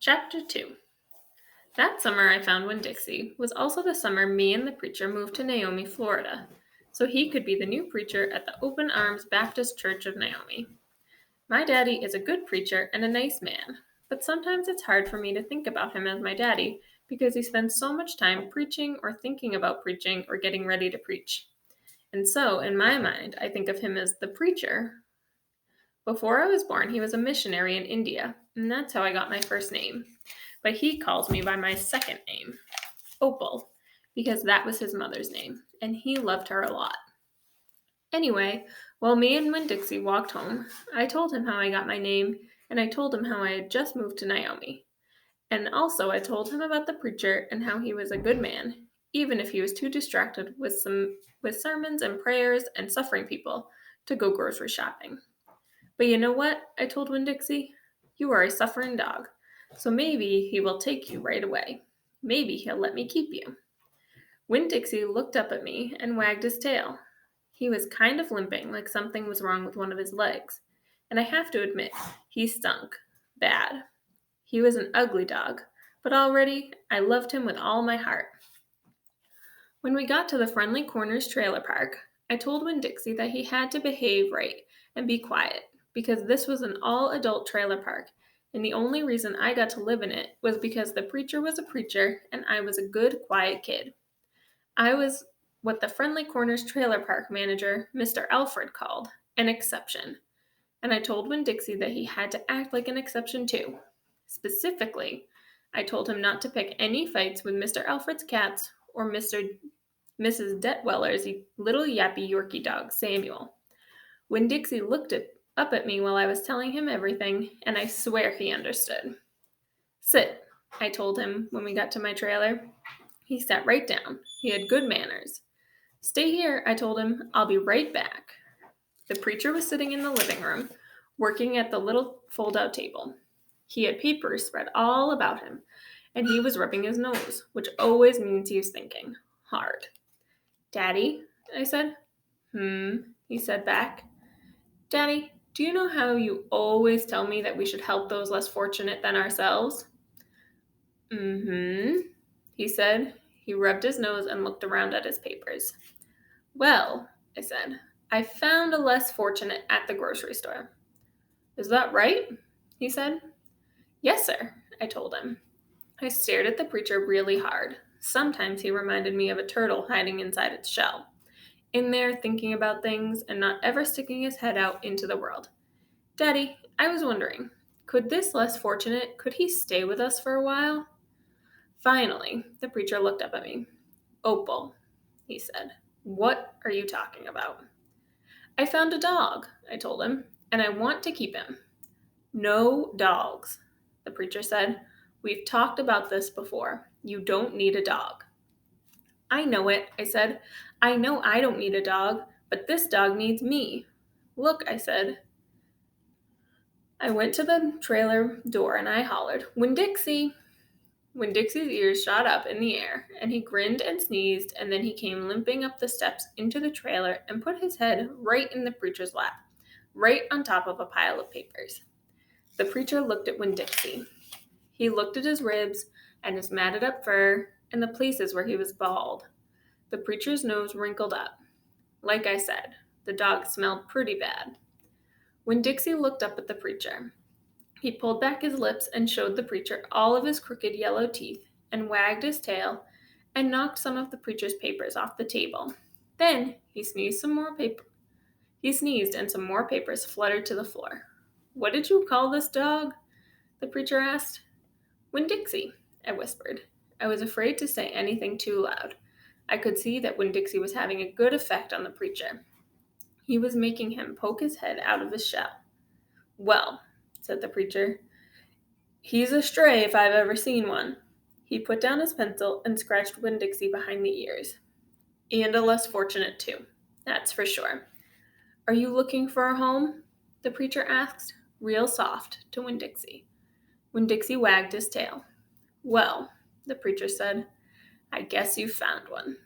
Chapter 2. That summer I found Winn-Dixie was also the summer me and the preacher moved to Naomi, Florida, so he could be the new preacher at the Open Arms Baptist Church of Naomi. My daddy is a good preacher and a nice man, but sometimes it's hard for me to think about him as my daddy because he spends so much time preaching or thinking about preaching or getting ready to preach. And so, in my mind, I think of him as the preacher. Before I was born, he was a missionary in India, and that's how I got my first name. But he calls me by my second name, Opal, because that was his mother's name, and he loved her a lot. Anyway, while me and Winn-Dixie walked home, I told him how I got my name, and I told him how I had just moved to Naomi. And also I told him about the preacher and how he was a good man, even if he was too distracted with sermons and prayers and suffering people to go grocery shopping. But you know what? I told Winn-Dixie. You are a suffering dog, so maybe he will take you right away. Maybe he'll let me keep you. Winn-Dixie looked up at me and wagged his tail. He was kind of limping, like something was wrong with one of his legs. And I have to admit, he stunk. Bad. He was an ugly dog, but already I loved him with all my heart. When we got to the Friendly Corners trailer park, I told Winn-Dixie that he had to behave right and be quiet, because this was an all-adult trailer park, and the only reason I got to live in it was because the preacher was a preacher and I was a good, quiet kid. I was what the Friendly Corners trailer park manager, Mr. Alfred, called an exception, and I told Winn-Dixie that he had to act like an exception too. Specifically, I told him not to pick any fights with Mr. Alfred's cats or Mrs. Detweller's little yappy Yorkie dog, Samuel. Winn-Dixie looked up at me while I was telling him everything, and I swear he understood. Sit, I told him when we got to my trailer. He sat right down. He had good manners. Stay here, I told him. I'll be right back. The preacher was sitting in the living room, working at the little fold-out table. He had papers spread all about him, and he was rubbing his nose, which always means he was thinking hard. Daddy, I said. He said back. Daddy, do you know how you always tell me that we should help those less fortunate than ourselves? He said. He rubbed his nose and looked around at his papers. Well, I said, I found a less fortunate at the grocery store. Is that right? He said. Yes, sir, I told him. I stared at the preacher really hard. Sometimes he reminded me of a turtle hiding inside its shell, in there thinking about things and not ever sticking his head out into the world. Daddy, I was wondering, could this less fortunate, could he stay with us for a while? Finally, the preacher looked up at me. Opal, he said, what are you talking about? I found a dog, I told him, and I want to keep him. No dogs, the preacher said. We've talked about this before. You don't need a dog. I know it, I said. I know I don't need a dog, but this dog needs me. Look, I said. I went to the trailer door and I hollered, Winn-Dixie! Winn-Dixie's ears shot up in the air, and he grinned and sneezed, and then he came limping up the steps into the trailer and put his head right in the preacher's lap, right on top of a pile of papers. The preacher looked at Winn-Dixie. He looked at his ribs and his matted up fur and the places where he was bald. The preacher's nose wrinkled up. Like I said, the dog smelled pretty bad. Winn-Dixie looked up at the preacher. He pulled back his lips and showed the preacher all of his crooked yellow teeth and wagged his tail and knocked some of the preacher's papers off the table. Then he sneezed some more paper. He sneezed and some more papers fluttered to the floor. What did you call this dog? The preacher asked. Winn-Dixie, I whispered. I was afraid to say anything too loud. I could see that Winn-Dixie was having a good effect on the preacher. He was making him poke his head out of his shell. Well, said the preacher, he's a stray if I've ever seen one. He put down his pencil and scratched Winn-Dixie behind the ears. And a less fortunate too, that's for sure. Are you looking for a home? The preacher asked, real soft, to Winn-Dixie. Winn-Dixie wagged his tail. Well, the preacher said, I guess you found one.